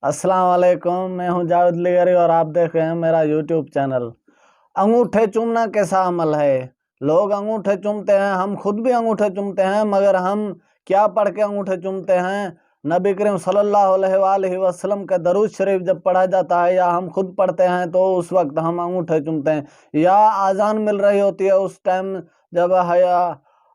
अस्सलाम वालेकुम, मैं हूं जावेद लिगरी और आप देख रहे हैं मेरा यूट्यूब चैनल। अंगूठे चूमना कैसा अमल है? लोग अंगूठे चूमते हैं, हम खुद भी अंगूठे चूमते हैं, मगर हम क्या पढ़ के अंगूठे चूमते हैं? नबी करीम सल्लल्लाहु अलैहि वसल्लम का दरूद शरीफ जब पढ़ा जाता है या हम खुद पढ़ते हैं तो उस वक्त हम अंगूठे चूमते हैं, या आज़ान मिल रही होती है उस टाइम जब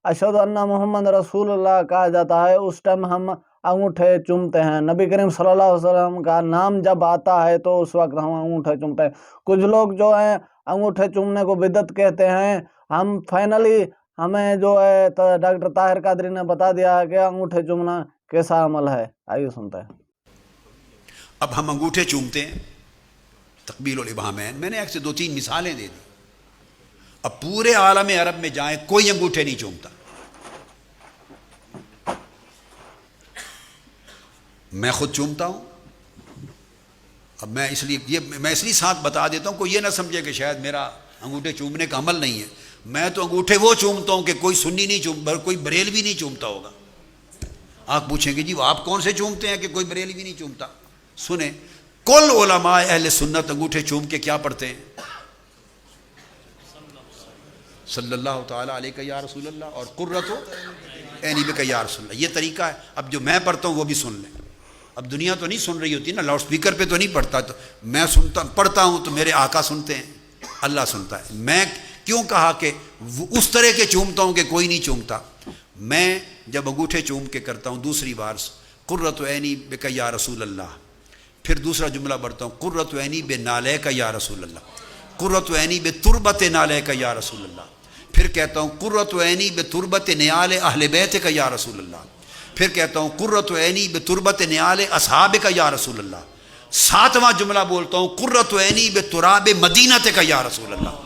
अशहदु अन्ना मोहम्मद रसूलुल्लाह कहा जाता है, उस टाइम हम अंगूठे चूमते हैं। नबी करीम सल्लल्लाहु अलैहि वसल्लम का नाम जब आता है तो उस वक्त हम अंगूठे चूमते हैं। कुछ लोग जो हैं अंगूठे चूमने को बिदअत कहते हैं। हम फाइनली हमें जो है डॉक्टर ताहिर कादरी ने बता दिया है कि अंगूठे चूमना कैसा अमल है। आइए सुनते हैं। अब हम अंगूठे चूमते हैं, तकबील उल इबाहमैन। मैंने एक से दो तीन मिसालें दे दी। अब पूरे आलम अरब में जाएं, कोई अंगूठे नहीं चूमता। मैं खुद चूमता हूं। अब मैं इसलिए साथ बता देता हूं, कोई ये ना समझे कि शायद मेरा अंगूठे चूमने का अमल नहीं है। मैं तो अंगूठे वो चूमता हूं कि कोई सुन्नी नहीं चूम, कोई बरेलवी नहीं चूमता होगा। आप पूछेंगे जी आप कौन से चूमते हैं कि कोई बरेलवी नहीं चूमता? सुने, कुल उलमा अहले सुन्नत अंगूठे चूम के क्या पढ़ते हैं? सल्लल्लाहु ताला अलैहि या रसूल अल्लाह और कुर्रतु ऐनी बिका या रसूल अल्लाह। ये तरीका है। अब जो मैं पढ़ता हूँ वो भी सुन लें। अब दुनिया तो नहीं सुन रही होती ना, लाउड स्पीकर पे तो नहीं पढ़ता, तो मैं पढ़ता हूँ तो मेरे आका सुनते हैं, अल्लाह सुनता है। मैं क्यों कहा कि उस तरह के चूमता हूँ कि कोई नहीं चूमता? मैं जब अंगूठे चूम के करता हूँ, दूसरी बार कुर्रतु ऐनी बिका या रसूल अल्लाह, फिर दूसरा जुमला पढ़ता हूँ कुर्रतु ऐनी बे नाले का या रसूल अल्लाह, कुर्रतु ऐनी बे तुरबत नाले का या रसूल अल्लाह, फिर कहता हूँ कुर्रतु ऐनी बे तुरबत न्याल अहले बैत का या रसूल अल्लाह, फिर कहता हूँ कुर्रतु ऐनी बे तुरबत न्याल असहाब का या रसूल अल्लाह। सातवां जुमला बोलता हूँ कुर्रतु ऐनी बे तुराब मदीनत का या रसूल अल्लाह।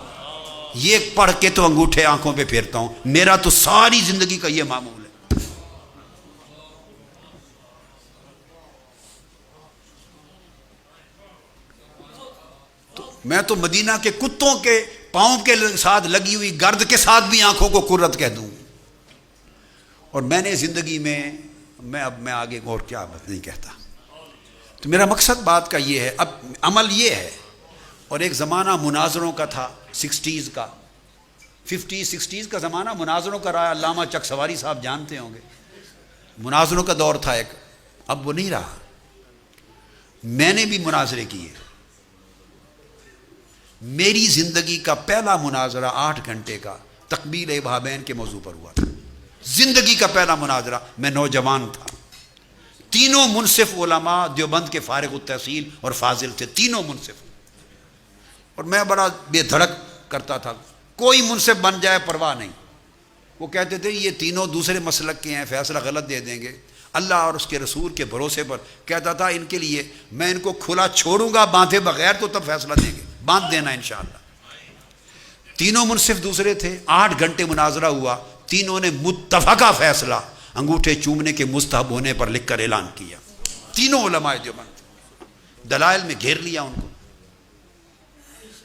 ये पढ़ के तो अंगूठे आंखों पे फेरता हूँ। मेरा तो सारी जिंदगी का ये मामूल है। तो मैं तो मदीना के कुत्तों के पाँव के साथ लगी हुई गर्द के साथ भी आंखों को कुर्रत कह दूं। और मैंने ज़िंदगी में मैं आगे और क्या बात नहीं कहता। तो मेरा मकसद बात का ये है, अब अमल ये है। और एक ज़माना मुनाजरों का था, 60s का, 50s 60s का ज़माना मुनाजरों का रहा। अल्लामा चक सवारी साहब जानते होंगे, मुनाजरों का दौर था एक। अब वो नहीं रहा। मैंने भी मुनाजरे किए। मेरी ज़िंदगी का पहला मुनाजरा 8 घंटे का तकबील इबाहमैन के मौजू पर हुआ था। ज़िंदगी का पहला मुनाजरा। मैं नौजवान था। तीनों मुनसिफ उलमा देवबंद के फारिग तहसील और फाजिल थे, तीनों मुनसिफ। और मैं बड़ा बेधड़क करता था। कोई मुनसिफ बन जाए परवाह नहीं। वो कहते थे ये तीनों दूसरे मसलक के हैं, फैसला गलत दे देंगे। अल्लाह और उसके रसूल के भरोसे पर कहता था इनके लिए मैं इनको खुला छोड़ूंगा बांधे बगैर, तो तब फैसला देंगे, बांध देना इंशाअल्लाह। तीनों मुनसिफ दूसरे थे। 8 घंटे मुनाजरा हुआ। तीनों ने मुत्तफका फैसला अंगूठे चूमने के मुस्तहब होने पर लिखकर ऐलान किया। तीनों उलमाए देवबंद, दलाइल में घेर लिया उनको।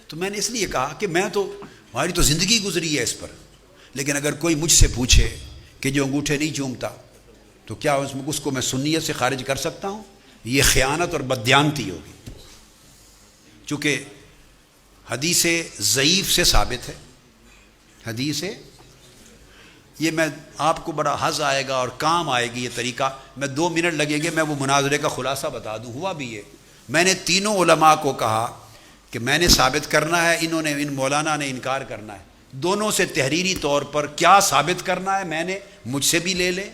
तो मैंने इसलिए कहा कि मैं तो, हमारी तो ज़िंदगी गुजरी है इस पर। लेकिन अगर कोई मुझसे पूछे कि जो अंगूठे नहीं चूमता तो क्या उसको मैं सुन्नियत से खारिज कर सकता हूँ? ये ख़यानत और बददियानती होगी। चूँकि हदीस ज़ईफ़ से साबित है। हदीस ये मैं आपको बड़ा हज़ आएगा और काम आएगी ये तरीका। मैं 2 मिनट लगेंगे, मैं वो मुनाजरे का खुलासा बता दूँ। हुआ भी ये, मैंने तीनों उलमा को कहा कि मैंने साबित करना है, इन मौलाना ने इनकार करना है। दोनों से तहरीरी तौर पर क्या साबित करना है मैंने, मुझसे भी ले लें।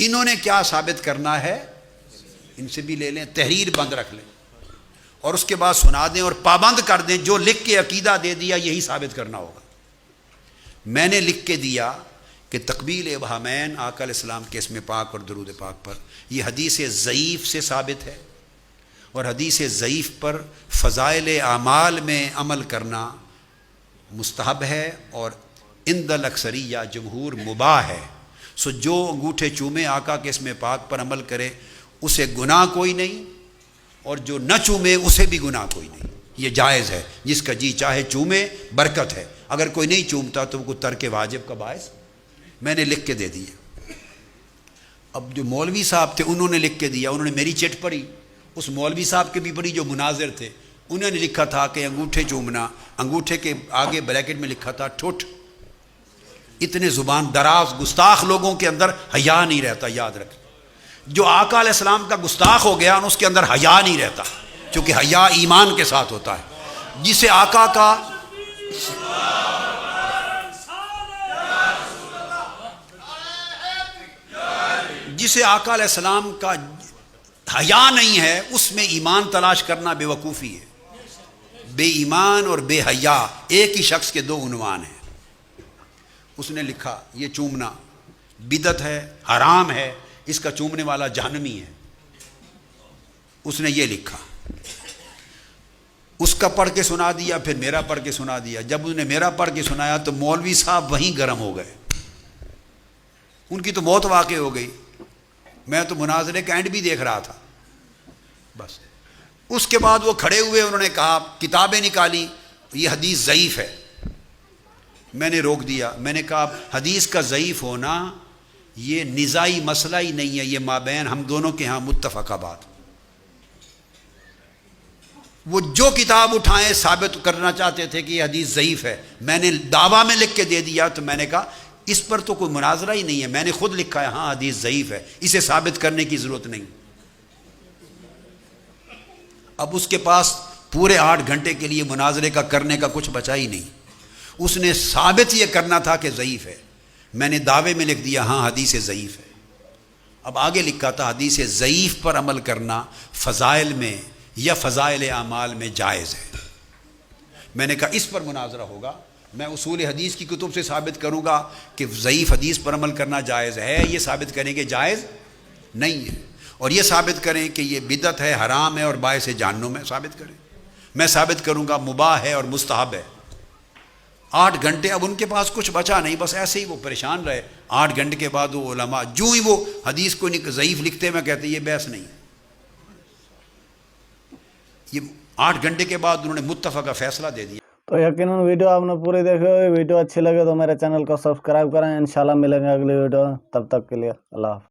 इन्होंने क्या साबित करना है, इनसे भी ले लें। तहरीर बंद रख लें और उसके बाद सुना दें और पाबंद कर दें। जो लिख के अकीदा दे दिया यही साबित करना होगा। मैंने लिख के दिया कि तकबील इबाहमैन आका अलैहिस्सलाम के इसमें पाक और दरूद पाक पर यह हदीस ज़ईफ़ से साबित है। और हदीस ज़ईफ़ पर फ़ज़ाइल आमाल में अमल करना मुस्तहब है और इंदल अक्सरिया जमहूर मुबाह है। सो जो अंगूठे चूमे आका के इसमें पाक पर अमल करे उसे गुनाह कोई नहीं, और जो न चूमे उसे भी गुनाह कोई नहीं। ये जायज़ है। जिसका जी चाहे चूमे, बरकत है। अगर कोई नहीं चूमता तो वो तर्क वाजिब का बायस। मैंने लिख के दे दिया। अब जो मौलवी साहब थे उन्होंने लिख के दिया, उन्होंने मेरी चिट पढ़ी اس مولوی صاحب کے بھی بڑی جو مناظر تھے انہوں نے لکھا تھا کہ انگوٹھے چومنا، انگوٹھے کے آگے بریکٹ میں لکھا تھا ٹھوٹ. اتنے زبان دراز گستاخ لوگوں کے اندر حیا نہیں رہتا. یاد رکھ، جو آقا علیہ السلام کا گستاخ ہو گیا اس کے اندر حیا نہیں رہتا، کیونکہ حیا ایمان کے ساتھ ہوتا ہے. جسے آقا کا علیہ السلام کا حیا نہیں ہے اس میں ایمان تلاش کرنا بے وقوفی ہے. بے ایمان اور بے حیا ایک ہی شخص کے دو عنوان ہیں. اس نے لکھا یہ چومنا بدعت ہے، حرام ہے، اس کا چومنے والا جہنمی ہے. اس نے یہ لکھا، اس کا پڑھ کے سنا دیا، پھر میرا پڑھ کے سنا دیا. جب اس نے میرا پڑھ کے سنایا تو مولوی صاحب وہیں گرم ہو گئے، ان کی تو موت واقع ہو گئی. میں تو مناظرے کا اینڈ بھی دیکھ رہا تھا. بس اس کے بعد وہ کھڑے ہوئے، انہوں نے کہا کتابیں نکالی، یہ حدیث ضعیف ہے. میں نے روک دیا، میں نے کہا حدیث کا ضعیف ہونا یہ نزاعی مسئلہ ہی نہیں ہے، یہ مابین ہم دونوں کے ہاں متفقہ بات. وہ جو کتاب اٹھائیں ثابت کرنا چاہتے تھے کہ یہ حدیث ضعیف ہے. میں نے دعویٰ میں لکھ کے دے دیا تو میں نے کہا اس پر تو کوئی مناظرہ ہی نہیں ہے، میں نے خود لکھا ہے ہاں حدیث ضعیف ہے، اسے ثابت کرنے کی ضرورت نہیں. اب اس کے پاس پورے 8 گھنٹے کے لیے مناظرے کا کرنے کا کچھ بچا ہی نہیں. اس نے ثابت یہ کرنا تھا کہ ضعیف ہے. میں نے دعوے میں لکھ دیا ہاں حدیث ضعیف ہے. اب آگے لکھا تھا حدیث ضعیف پر عمل کرنا فضائل میں یا فضائل اعمال میں جائز ہے. میں نے کہا اس پر مناظرہ ہوگا، میں اصول حدیث کی کتب سے ثابت کروں گا کہ ضعیف حدیث پر عمل کرنا جائز ہے، یہ ثابت کریں کہ جائز نہیں ہے، اور یہ ثابت کریں کہ یہ بدعت ہے، حرام ہے اور باعث جہنم ہے، ثابت کریں. میں ثابت کروں گا مباح ہے اور مستحب ہے. 8 گھنٹے اب ان کے پاس کچھ بچا نہیں، بس ایسے ہی وہ پریشان رہے. 8 گھنٹے کے بعد وہ علماء جو ہی وہ حدیث کو ضعیف لکھتے میں کہتے یہ بحث نہیں. یہ 8 گھنٹے کے بعد انہوں نے متفقہ فیصلہ دے دیا. تو یقیناً ویڈیو آپ نے پوری دیکھی ہوگی. ویڈیو اچھی لگے تو میرے چینل کو سبسکرائب کریں. انشاءاللہ ملیں گے اگلی ویڈیو، تب تک کے لیے اللہ حافظ.